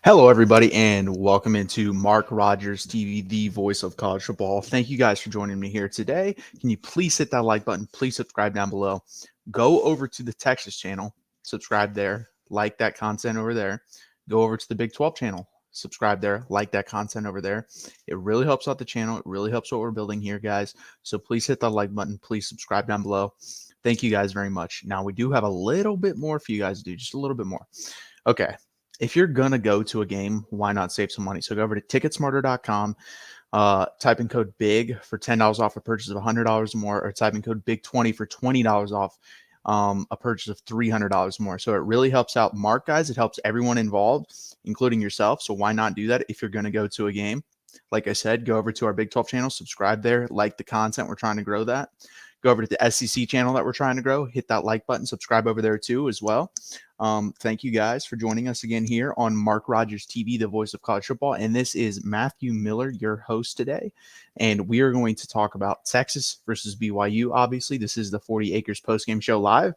Hello, everybody, and welcome into Mark Rogers TV, the voice of college football. Thank you guys for joining me here today. Can you please hit that like button? Please subscribe down below. Go over to the Texas channel, subscribe there, like that content over there. Go over to the Big 12 channel, subscribe there, like that content over there. It really helps out the channel. It really helps what we're building here, guys. So please hit that like button. Please subscribe down below. Thank you guys very much. Now, we do have a little bit more for you guys to do, just a little bit more. Okay. If you're going to go to a game, why not save some money? So go over to ticketsmarter.com, type in code BIG for $10 off a purchase of $100 or more, or type in code BIG20 for $20 off a purchase of $300 more. So it really helps out Mark, guys. It helps everyone involved, including yourself. So why not do that if you're going to go to a game? Like I said, go over to our Big 12 channel, subscribe there, like the content. We're trying to grow that. Go over to the SEC channel that we're trying to grow. Hit that like button. Subscribe over there too as well. Thank you guys for joining us again here on Mark Rogers TV, the voice of college football. And this is Matthew Miller, your host today. And we are going to talk about Texas versus BYU. Obviously, this is the 40 Acres postgame show live.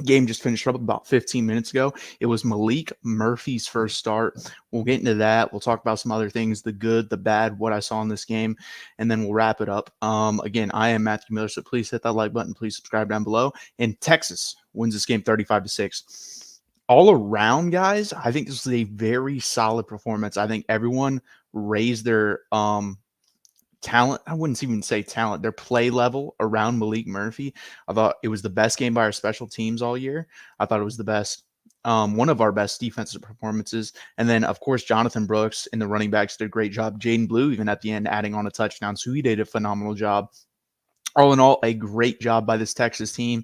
Game just finished up about 15 minutes ago. It was Malik Murphy's first start. We'll get into that. We'll talk about some other things, the good, the bad, what I saw in this game, and then we'll wrap it up. Again, I am Matthew Miller, so please hit that like button. Please subscribe down below. And Texas wins this game 35-6. All around, guys, I think this was a very solid performance. I think everyone raised their talent. I wouldn't even say talent, their play level around Malik Murphy. I thought it was the best game by our special teams all year. I thought it was the best, one of our best defensive performances. And then, of course, Jonathan Brooks and the running backs did a great job. Jaden Blue, even at the end, adding on a touchdown. So he did a phenomenal job. All in all, a great job by this Texas team.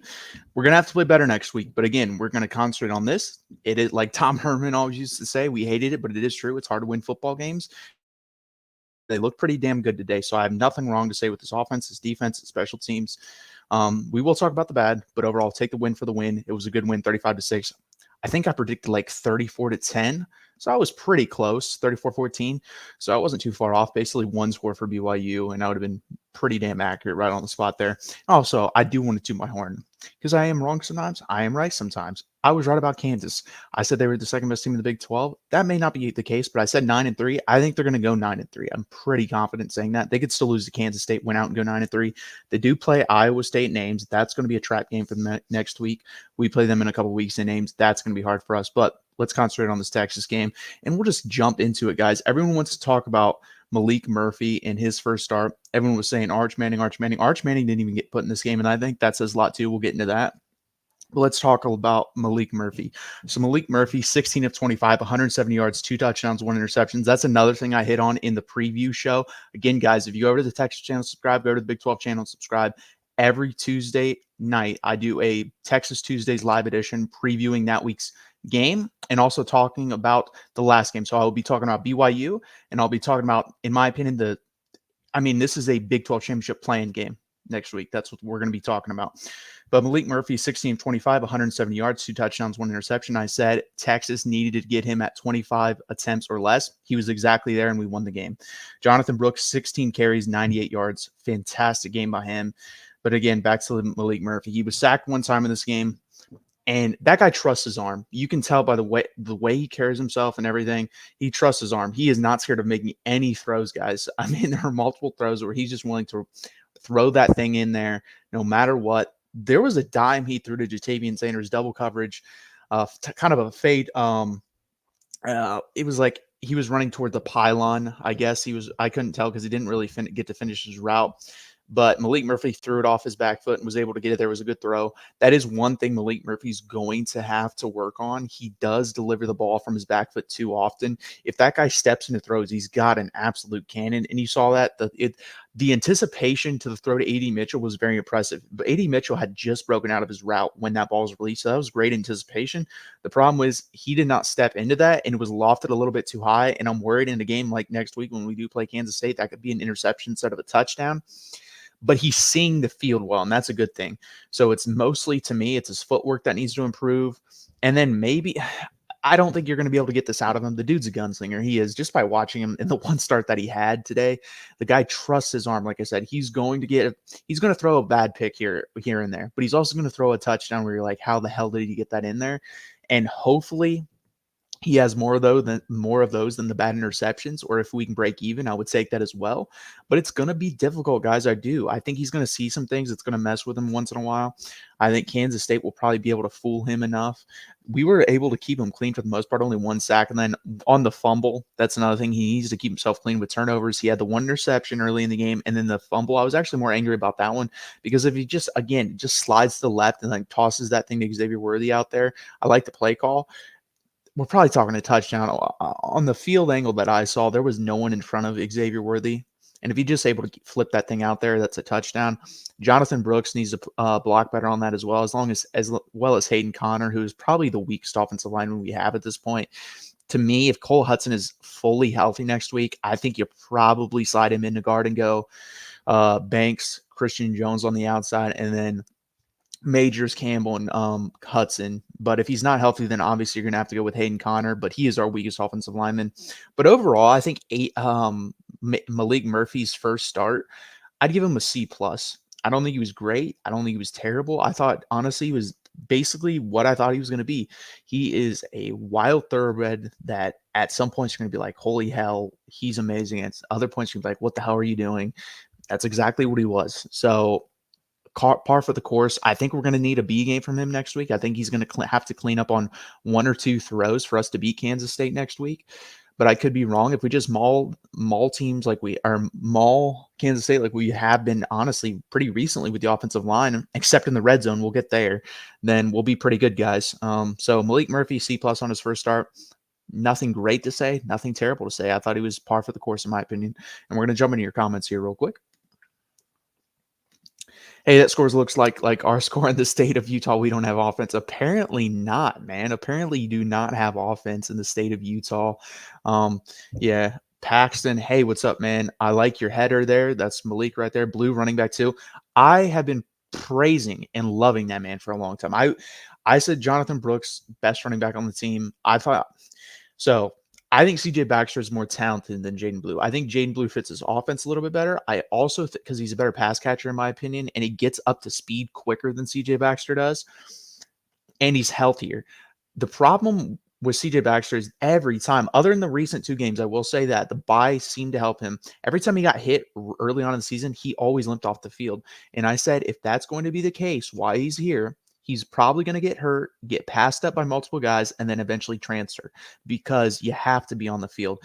We're going to have to play better next week. But again, we're going to concentrate on this. It is like Tom Herman always used to say, we hated it, but it is true. It's hard to win football games. They look pretty damn good today. So I have nothing wrong to say with this offense, this defense, this special teams. We will talk about the bad, but overall, take the win for the win. It was a good win, 35-6. I think I predicted like 34-10. So I was pretty close, 34-14. So I wasn't too far off. Basically, one score for BYU, and I would have been pretty damn accurate right on the spot there. Also, I do want to toot my horn because I am wrong sometimes. I am right sometimes. I was right about Kansas. I said they were the second best team in the Big 12. That may not be the case, but I said 9-3. I think they're going to go 9-3. I'm pretty confident saying that. They could still lose to Kansas State, win out and go 9-3. They do play Iowa State names. That's going to be a trap game for the next week. We play them in a couple of weeks in names. That's going to be hard for us, but let's concentrate on this Texas game, and we'll just jump into it, guys. Everyone wants to talk about Malik Murphy and his first start. Everyone was saying Arch Manning, Arch Manning. Arch Manning didn't even get put in this game, and I think that says a lot too. We'll get into that. But let's talk about Malik Murphy. So Malik Murphy, 16 of 25, 170 yards, 2 touchdowns, 1 interception. That's another thing I hit on in the preview show. Again, guys, if you go over to the Texas channel, subscribe, go to the Big 12 channel, subscribe. Every Tuesday night, I do a Texas Tuesdays live edition previewing that week's game and also talking about the last game. So I will be talking about BYU, and I'll be talking about, in my opinion, this is a Big 12 championship playing game next week. That's what we're going to be talking about. But Malik Murphy, 16 of 25, 170 yards, 2 touchdowns, 1 interception. I said Texas needed to get him at 25 attempts or less. He was exactly there, and we won the game. Jonathan Brooks, 16 carries, 98 yards. Fantastic game by him. But again, back to Malik Murphy. He was sacked one time in this game, and that guy trusts his arm. You can tell by the way he carries himself and everything. He trusts his arm. He is not scared of making any throws, guys. I mean, there are multiple throws where he's just willing to throw that thing in there no matter what. There was a dime he threw to Jatavian Sanders, double coverage, kind of a fade. It was like he was running toward the pylon, I guess. I couldn't tell because he didn't really get to finish his route. But Malik Murphy threw it off his back foot and was able to get it. There was a good throw. That is one thing Malik Murphy's going to have to work on. He does deliver the ball from his back foot too often. If that guy steps into throws, he's got an absolute cannon. And you saw that. The anticipation to the throw to A.D. Mitchell was very impressive. But A.D. Mitchell had just broken out of his route when that ball was released. So that was great anticipation. The problem was he did not step into that, and it was lofted a little bit too high. And I'm worried in a game like next week when we do play Kansas State, that could be an interception instead of a touchdown. But he's seeing the field well, and that's a good thing. So it's mostly, to me, it's his footwork that needs to improve. And then maybe, I don't think you're going to be able to get this out of him. The dude's a gunslinger. He is, just by watching him in the one start that he had today. The guy trusts his arm. Like I said, he's going to throw a bad pick here and there, but he's also going to throw a touchdown where you're like, how the hell did he get that in there? And hopefully He has more of those than the bad interceptions, or if we can break even, I would take that as well. But it's gonna be difficult, guys. I do. I think he's gonna see some things that's gonna mess with him once in a while. I think Kansas State will probably be able to fool him enough. We were able to keep him clean for the most part, only one sack, and then on the fumble, that's another thing. He needs to keep himself clean with turnovers. He had the one interception early in the game, and then the fumble. I was actually more angry about that one because if he just again just slides to the left and like tosses that thing to Xavier Worthy out there, I like the play call. We're probably talking a touchdown. On the field angle that I saw, there was no one in front of Xavier Worthy. And if he's just able to flip that thing out there, that's a touchdown. Jonathan Brooks needs to block better on that as well, as Hayden Connor, who is probably the weakest offensive lineman we have at this point. To me, if Cole Hudson is fully healthy next week, I think you probably slide him into guard and go Banks, Christian Jones on the outside, and then Majors, Campbell, and Hudson. But if he's not healthy, then obviously you're going to have to go with Hayden Connor. But he is our weakest offensive lineman. But overall, I think Malik Murphy's first start, I'd give him a C plus. I don't think he was great. I don't think he was terrible. I thought honestly he was basically what I thought he was going to be. He is a wild thoroughbred that at some points you're going to be like, holy hell, he's amazing. At other points you're going to be like, what the hell are you doing? That's exactly what he was. So par for the course. I think we're going to need a B game from him next week. I think he's going to have to clean up on one or two throws for us to beat Kansas State next week. But I could be wrong. If we just maul teams like we are maul Kansas State like we have been honestly pretty recently with the offensive line, except in the red zone, we'll get there. Then we'll be pretty good, guys. So Malik Murphy C plus on his first start. Nothing great to say, nothing terrible to say. I thought he was par for the course in my opinion. And we're going to jump into your comments here real quick. Hey, that scores looks like our score in the state of Utah. We don't have offense. Apparently not, man. Apparently you do not have offense in the state of Utah. Yeah. Paxton, hey, what's up, man? I like your header there. That's Malik right there. Blue running back too. I have been praising and loving that man for a long time. I said Jonathan Brooks, best running back on the team. I thought so. I think CJ Baxter is more talented than Jaden Blue. I think Jaden Blue fits his offense a little bit better. I also think because he's a better pass catcher, in my opinion, and he gets up to speed quicker than CJ Baxter does, and he's healthier. The problem with CJ Baxter is every time, other than the recent two games, I will say that the bye seemed to help him. Every time he got hit early on in the season, he always limped off the field. And I said, if that's going to be the case, why he's here, he's probably going to get hurt, get passed up by multiple guys, and then eventually transfer because you have to be on the field.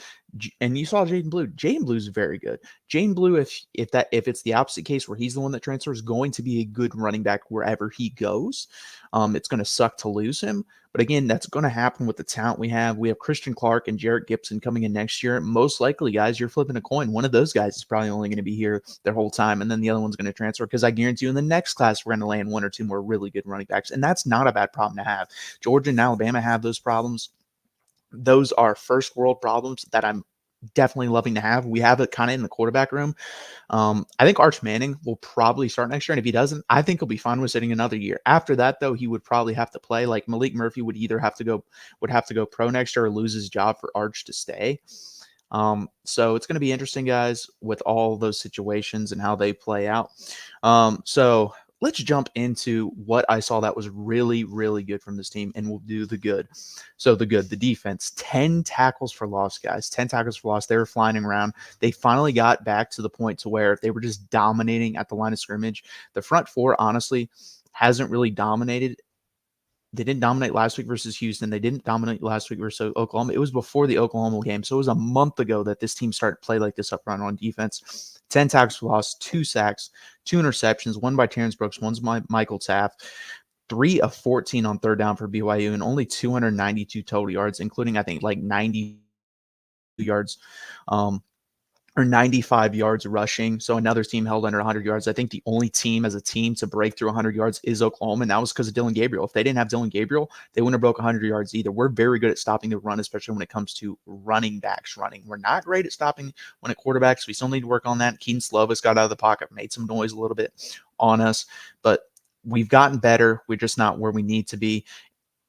And you saw Jaden Blue. Jaden Blue is very good. Jaden Blue, if it's the opposite case where he's the one that transfers, going to be a good running back wherever he goes. It's going to suck to lose him. But again, that's going to happen with the talent we have. We have Christian Clark and Jarrett Gibson coming in next year. Most likely, guys, you're flipping a coin. One of those guys is probably only going to be here their whole time, and then the other one's going to transfer because I guarantee you in the next class, we're going to land one or two more really good running backs. And that's not a bad problem to have. Georgia and Alabama have those problems. Those are first world problems that I'm definitely loving to have. We have it kind of in the quarterback room. I think Arch Manning will probably start next year, and if he doesn't, I think he'll be fine with sitting another year. After that, though, he would probably have to play. Like Malik Murphy would either have to go pro next year or lose his job for Arch to stay. So it's going to be interesting, guys, with all those situations and how they play out. So let's jump into what I saw that was really, really good from this team, and we'll do the good. So the defense, 10 tackles for loss, guys, 10 tackles for loss. They were flying around. They finally got back to the point to where they were just dominating at the line of scrimmage. The front four, honestly, hasn't really dominated. They didn't dominate last week versus Houston. They didn't dominate last week versus Oklahoma. It was before the Oklahoma game. So it was a month ago that this team started to play like this up front on defense. 10 tackles for loss, 2 sacks, 2 interceptions, one by Terrence Brooks, one's by Michael Taft, 3 of 14 on third down for BYU, and only 292 total yards, including, I think, like 90 yards. Or 95 yards rushing. So another team held under 100 yards. I think the only team as a team to break through 100 yards is Oklahoma, and that was because of Dylan Gabriel. If they didn't have Dylan Gabriel, they wouldn't have broke 100 yards either. We're very good at stopping the run, especially when it comes to running backs running. We're not great at stopping when at quarterbacks. We still need to work on that. Keaton Slovis got out of the pocket, made some noise a little bit on us, but we've gotten better. We're just not where we need to be.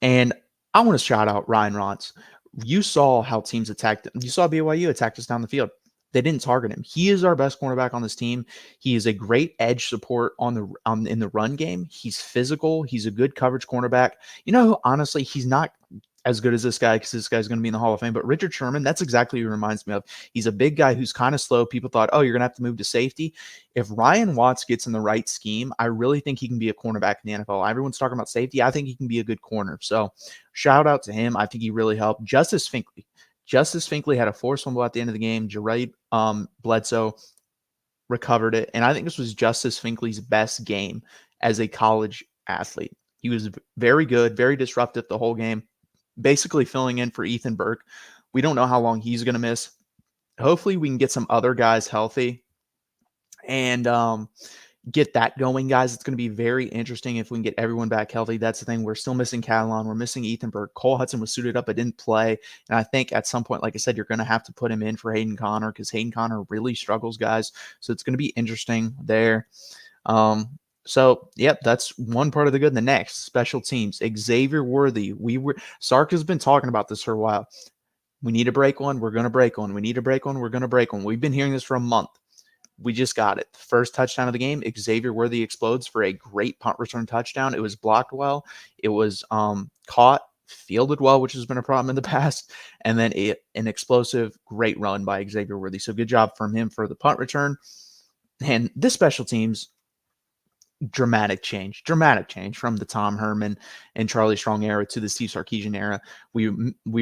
And I want to shout out Ryan Rons. You saw how teams attacked him. You saw BYU attacked us down the field. They didn't target him. He is our best cornerback on this team. He is a great edge support in the run game. He's physical. He's a good coverage cornerback. You know, honestly, he's not as good as this guy because this guy's going to be in the Hall of Fame. But Richard Sherman, that's exactly who he reminds me of. He's a big guy who's kind of slow. People thought, oh, you're going to have to move to safety. If Ryan Watts gets in the right scheme, I really think he can be a cornerback in the NFL. Everyone's talking about safety. I think he can be a good corner. So shout out to him. I think he really helped. Justice Finkley had a forced fumble at the end of the game. Jared Bledsoe recovered it. And I think this was Justice Finkley's best game as a college athlete. He was very good, very disruptive the whole game, basically filling in for Ethan Burke. We don't know how long he's going to miss. Hopefully we can get some other guys healthy and get that going, guys. It's going to be very interesting if we can get everyone back healthy. That's the thing. We're still missing Catalan. We're missing Ethan Burke. Cole Hudson was suited up but didn't play. And I think at some point, like I said, you're going to have to put him in for Hayden Connor because Hayden Connor really struggles, guys. So it's going to be interesting there. So, yep, that's one part of the good. And the next, special teams. Xavier Worthy. Sark has been talking about this for a while. We need to break one. We're going to break one. We need to break one. We're going to break one. We've been hearing this for a month. We just got it. The first touchdown of the game, Xavier Worthy explodes for a great punt return touchdown. It was blocked well. It was caught, fielded well, which has been a problem in the past. And then an explosive, great run by Xavier Worthy. So good job from him for the punt return. And this special teams, dramatic change from the Tom Herman and Charlie Strong era to the Steve Sarkisian era. We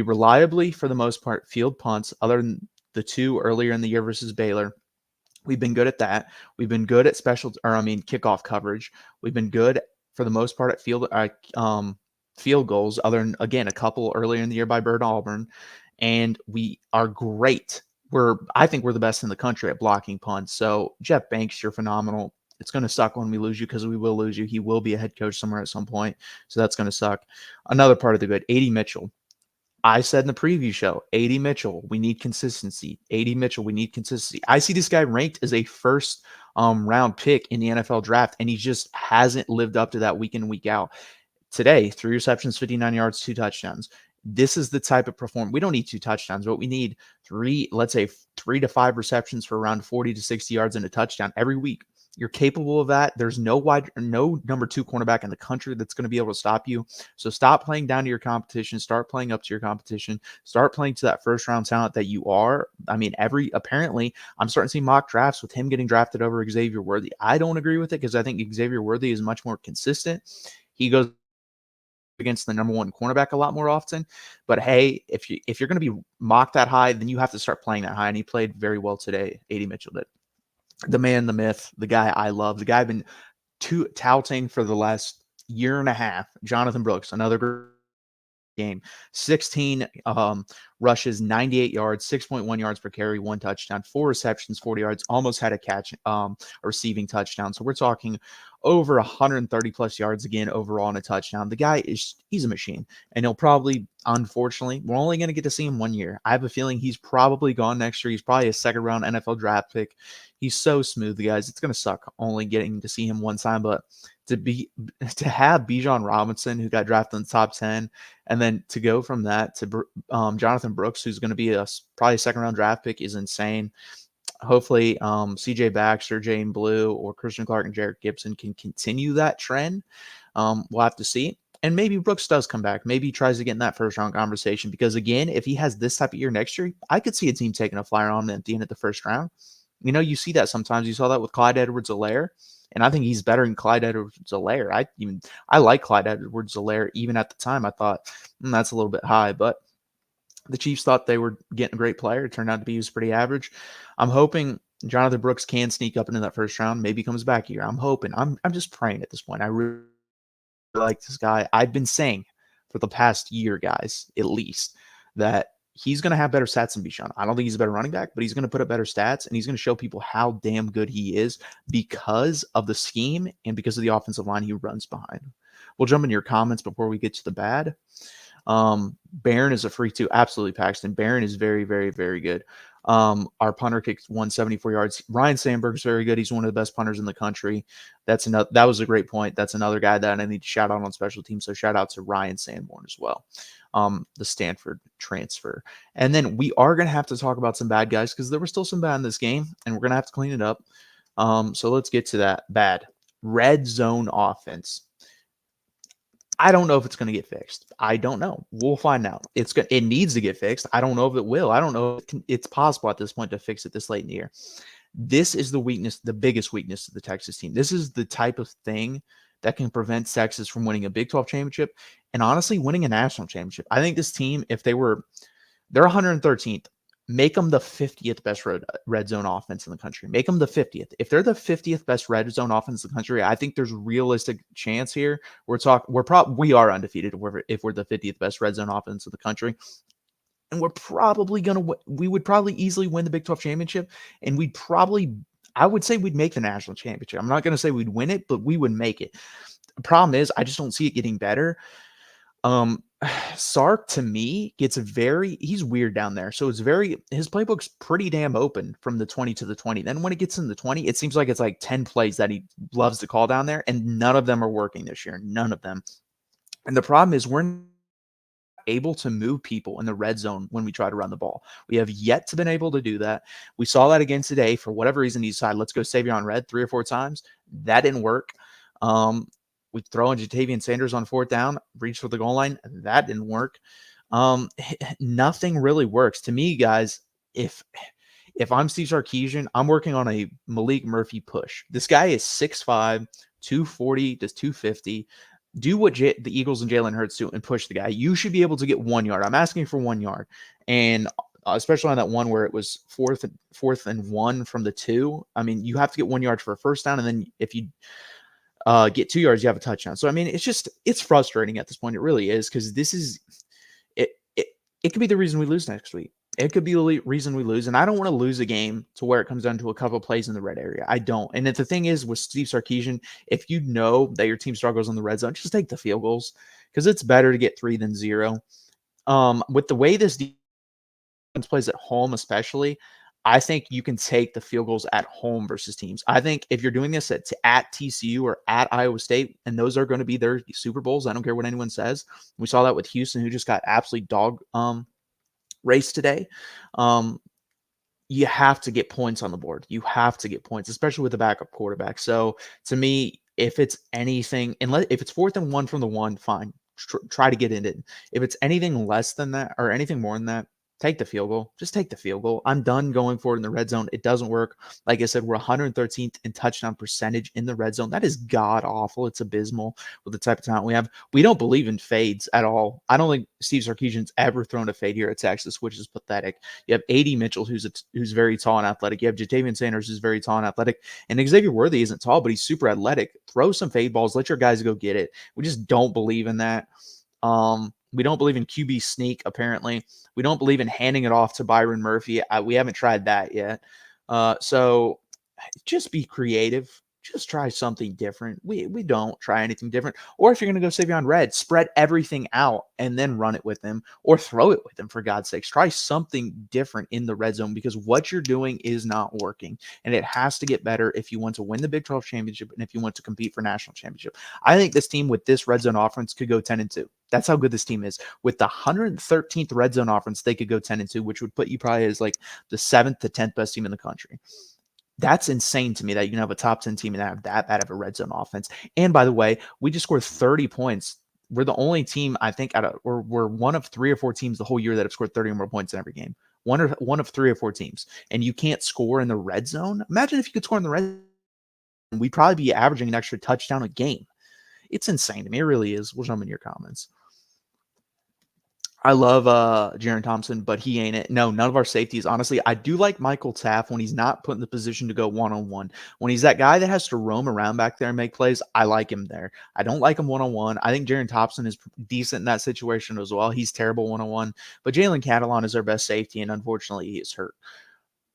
reliably, for the most part, field punts, other than the two earlier in the year versus Baylor. We've been good at that. We've been good at kickoff coverage. We've been good for the most part at field goals, other than, again, a couple earlier in the year by Bird Auburn. And we are great. I think we're the best in the country at blocking punts. So Jeff Banks, you're phenomenal. It's going to suck when we lose you because we will lose you. He will be a head coach somewhere at some point. So that's going to suck. Another part of the good, A.D. Mitchell. I said in the preview show, A.D. Mitchell, we need consistency. A.D. Mitchell, we need consistency. I see this guy ranked as a first round pick in the NFL draft, and he just hasn't lived up to that week in, week out. Today, 3 receptions, 59 yards, 2 touchdowns. This is the type of performance. We don't need 2 touchdowns, but we need 3 to 5 receptions for around 40 to 60 yards and a touchdown every week. You're capable of that. There's no number 2 cornerback in the country that's going to be able to stop you. So stop playing down to your competition. Start playing up to your competition. Start playing to that first round talent that you are. I mean, apparently I'm starting to see mock drafts with him getting drafted over Xavier Worthy. I don't agree with it because I think Xavier Worthy is much more consistent. He goes against the number 1 cornerback a lot more often. But hey, if you're going to be mocked that high, then you have to start playing that high. And he played very well today. A.D. Mitchell did. The man, the myth, the guy I love, the guy I've been touting for the last year and a half, Jonathan Brooks, another game. 16 rushes, 98 yards, 6.1 yards per carry, 1 touchdown, 4 receptions, 40 yards, almost had a catch, a receiving touchdown. So we're talking over 130 plus yards again overall in a touchdown. The guy he's a machine, and he'll probably, unfortunately, we're only going to get to see him 1 year. I have a feeling he's probably gone next year. He's probably a second round NFL draft pick. He's so smooth, guys. It's going to suck only getting to see him one time, but to have Bijan Robinson, who got drafted in the top 10, and then to go from that to Jonathan Brooks, who's going to be probably a second round draft pick, is insane. Hopefully, CJ Baxter, Jane Blue, or Christian Clark and Jarrett Gibson can continue that trend. We'll have to see. And maybe Brooks does come back. Maybe he tries to get in that first round conversation because, again, if he has this type of year next year, I could see a team taking a flyer on him at the end of the first round. You know, you see that sometimes. You saw that with Clyde Edwards-Helaire, and I think he's better than Clyde Edwards-Helaire. I like Clyde Edwards-Helaire. Even at the time, I thought that's a little bit high, but the Chiefs thought they were getting a great player. It turned out to be he was pretty average. I'm hoping Jonathan Brooks can sneak up into that first round. Maybe comes back here. I'm hoping. I'm just praying at this point. I really like this guy. I've been saying for the past year, guys, at least, that he's going to have better stats than Bijan. I don't think he's a better running back, but he's going to put up better stats, and he's going to show people how damn good he is because of the scheme and because of the offensive line he runs behind. We'll jump into your comments before we get to the bad. Barron is a freak too. Absolutely, Paxton. Barron is very, very, very good. Our punter kicked 174 yards. Ryan Sandberg's very good. He's one of the best punters in the country. That was a great point. That's another guy that I need to shout out on special teams. So shout out to Ryan Sanborn as well. The Stanford transfer. And then we are going to have to talk about some bad guys because there were still some bad in this game, and we're going to have to clean it up. So let's get to that. Bad. Red zone offense. I don't know if it's going to get fixed. I don't know. We'll find out. It needs to get fixed. I don't know if it will. I don't know if it's possible at this point to fix it this late in the year. This is the weakness, the biggest weakness of the Texas team. This is the type of thing that can prevent Texas from winning a Big 12 championship and honestly winning a national championship. I think this team, if they're 113th. Make them the 50th best red zone offense in the country. Make them the 50th. If they're the 50th best red zone offense in the country, I think there's realistic chance here. We are undefeated if we're the 50th best red zone offense in the country. And we would probably easily win the Big 12 championship. And I would say we'd make the national championship. I'm not going to say we'd win it, but we would make it. The problem is I just don't see it getting better. Sark to me he's weird down there. So his playbook's pretty damn open from the 20 to the 20. Then when it gets in the 20, it seems like it's like 10 plays that he loves to call down there, and none of them are working this year. None of them. And the problem is we're not able to move people in the red zone when we try to run the ball. We have yet to been able to do that. We saw that again today. For whatever reason, he decided, let's go Savion Red 3 or 4 times. That didn't work. We throw in Jatavian Sanders on 4th down, reach for the goal line. That didn't work. Nothing really works. To me, guys, if I'm Steve Sarkisian, I'm working on a Malik Murphy push. This guy is 6'5", 240 to 250. Do what the Eagles and Jalen Hurts do and push the guy. You should be able to get 1 yard. I'm asking for 1 yard. And especially on that one where it was fourth and 1 from the 2. I mean, you have to get 1 yard for a first down. And then if you get 2 yards, you have a touchdown. So, I mean, it's frustrating at this point. It really is, because it could be the reason we lose next week. It could be the reason we lose. And I don't want to lose a game to where it comes down to a couple of plays in the red area. I don't. And if the thing is with Steve Sarkisian, if you know that your team struggles in the red zone, just take the field goals, because it's better to get 3 than 0. With the way this defense plays at home, especially, I think you can take the field goals at home versus teams. I think if you're doing this at TCU or at Iowa State, and those are going to be their Super Bowls, I don't care what anyone says. We saw that with Houston, who just got absolutely dog race today. You have to get points on the board. You have to get points, especially with the backup quarterback. So to me, if it's anything, if it's 4th and 1 from the 1, fine. Try to get in it. If it's anything less than that or anything more than that, take the field goal. Just take the field goal. I'm done going for it in the red zone. It doesn't work. Like I said, we're 113th in touchdown percentage in the red zone. That is god awful. It's abysmal with the type of talent we have. We don't believe in fades at all. I don't think Steve Sarkisian's ever thrown a fade here at Texas, which is pathetic. You have A.D. Mitchell, who's very tall and athletic. You have Jatavian Sanders, who's very tall and athletic. And Xavier Worthy isn't tall, but he's super athletic. Throw some fade balls. Let your guys go get it. We just don't believe in that. We don't believe in QB sneak, apparently. We don't believe in handing it off to Byron Murphy. We haven't tried that yet. So just be creative. Just try something different. We don't try anything different. Or if you're going to go Savion Red, spread everything out and then run it with him, or throw it with him, for God's sakes. Try something different in the red zone, because what you're doing is not working, and it has to get better if you want to win the Big 12 championship and if you want to compete for national championship. I think this team with this red zone offense could go 10-2. That's how good this team is. With the 113th red zone offense, they could go 10-2, which would put you probably as like the 7th to 10th best team in the country. That's insane to me that you can have a top 10 team and have that bad of a red zone offense. And by the way, we just scored 30 points. We're the only team, I think, we're one of 3 or 4 teams the whole year that have scored 30 or more points in every game. One of 3 or 4 teams. And you can't score in the red zone? Imagine if you could score in the red zone. We'd probably be averaging an extra touchdown a game. It's insane to me. It really is. We'll jump in your comments. I love Jaron Thompson, but he ain't it. No, none of our safeties. Honestly, I do like Michael Taft when he's not put in the position to go one-on-one. When he's that guy that has to roam around back there and make plays, I like him there. I don't like him one-on-one. I think Jaron Thompson is decent in that situation as well. He's terrible one-on-one. But Jalen Catalon is our best safety, and unfortunately, he is hurt.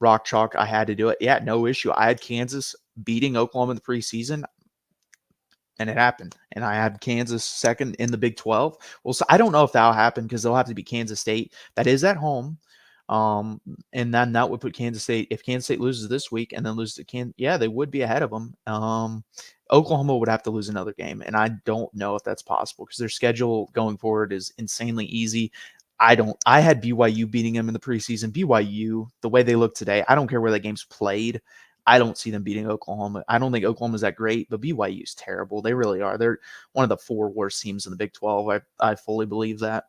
Rock chalk, I had to do it. Yeah, no issue. I had Kansas beating Oklahoma in the preseason, and it happened. And I had Kansas second in the Big 12. Well, so I don't know if that'll happen, because they'll have to be Kansas State. That is at home. And then that would put Kansas State, if Kansas State loses this week and then loses to Kansas, yeah, they would be ahead of them. Oklahoma would have to lose another game, and I don't know if that's possible, because their schedule going forward is insanely easy. I had BYU beating them in the preseason. BYU, the way they look today, I don't care where that game's played. I don't see them beating Oklahoma. I don't think Oklahoma's that great, but BYU is terrible. They really are. They're one of the 4 worst teams in the Big 12. I fully believe that.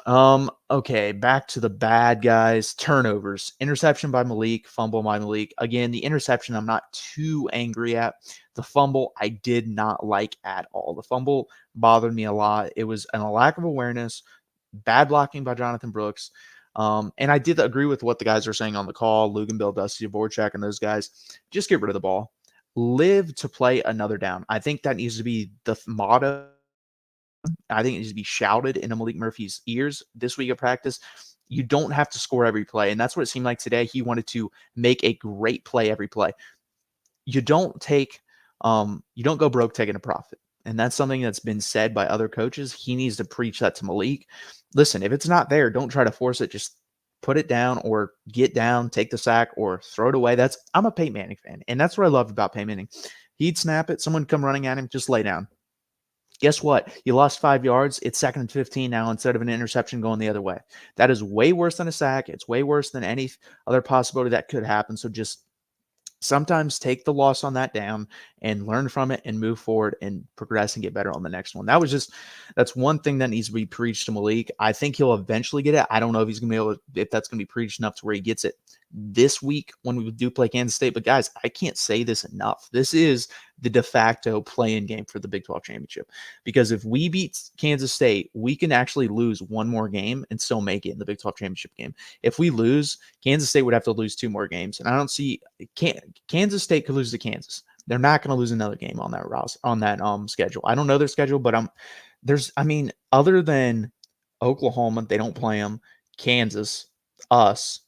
Okay, back to the bad guys. Turnovers. Interception by Malik, fumble by Malik. Again, the interception I'm not too angry at. The fumble I did not like at all. The fumble bothered me a lot. It was a lack of awareness, bad blocking by Jonathan Brooks. And I did agree with what the guys are saying on the call. Lugan, Bill, Dusty, Voracek, and those guys. Just get rid of the ball. Live to play another down. I think that needs to be the motto. I think it needs to be shouted into Malik Murphy's ears this week of practice. You don't have to score every play. And that's what it seemed like today. He wanted to make a great play every play. You don't go broke taking a profit. And that's something that's been said by other coaches. He needs to preach that to Malik. Listen, if it's not there, don't try to force it. Just put it down or get down, take the sack or throw it away. I'm a Peyton Manning fan. And that's what I love about Peyton Manning. He'd snap it. Someone come running at him, just lay down. Guess what? You lost 5 yards. It's 2nd and 15 now instead of an interception going the other way. That is way worse than a sack. It's way worse than any other possibility that could happen. So just sometimes take the loss on that down and learn from it and move forward and progress and get better on the next one. That's one thing that needs to be preached to Malik. I think he'll eventually get it. I don't know if he's going to be able to, if that's going to be preached enough to where he gets it this week when we do play Kansas State. But guys, I can't say this enough. This is the de facto play-in game for the Big 12 championship, because if we beat Kansas State, we can actually lose one more game and still make it in the Big 12 championship game. If we lose, Kansas State would have to lose 2 more games, and I don't see Kansas State could lose to Kansas. They're not going to lose another game on that schedule. I don't know their schedule, but other than Oklahoma, they don't play them. Kansas, us,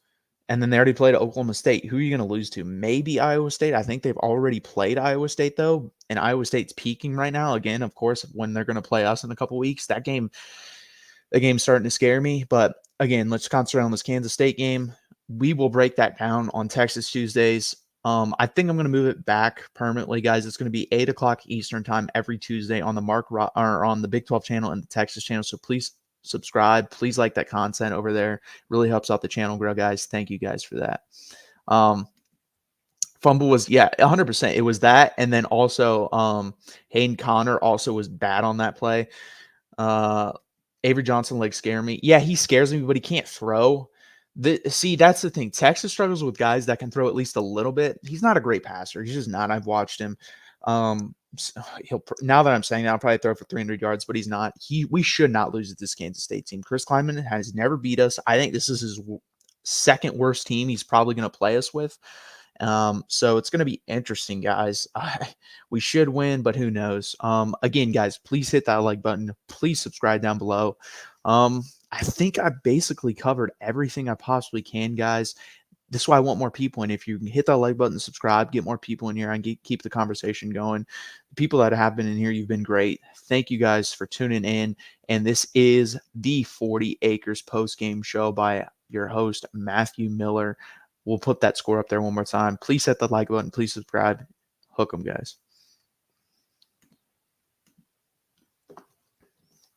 and then they already played Oklahoma State. Who are you going to lose to? Maybe Iowa State. I think they've already played Iowa State, though, and Iowa State's peaking right now. Again, of course, when they're going to play us in a couple weeks, that game's starting to scare me. But again, let's concentrate on this Kansas State game. We will break that down on Texas Tuesdays. I think I'm going to move it back permanently, guys. It's going to be 8 o'clock Eastern time every Tuesday on the on the Big 12 channel and the Texas channel. So please subscribe. Please like that content over there. Really helps out the channel grow, guys. Thank you guys for that. Fumble was 100%. It was that, and then also Hayden Connor also was bad on that play. Avery Johnson scare me. Yeah, he scares me, but he can't throw. That's the thing. Texas struggles with guys that can throw at least a little bit. He's not a great passer. He's just not. I've watched him. Now that I'm saying that, I'll probably throw for 300 yards, but he's not. We should not lose to this Kansas State team. Chris Klieman has never beat us. I think this is his second worst team he's probably going to play us with. So it's going to be interesting, guys. We should win, but who knows? Again, guys, please hit that like button. Please subscribe down below. I think I basically covered everything I possibly can, guys. This is why I want more people. And if you can hit that like button, subscribe, get more people in here and keep the conversation going. The people that have been in here, you've been great. Thank you guys for tuning in. And this is the 40 Acres post-game show by your host, Matthew Miller. We'll put that score up there one more time. Please hit the like button. Please subscribe. Hook 'em, guys.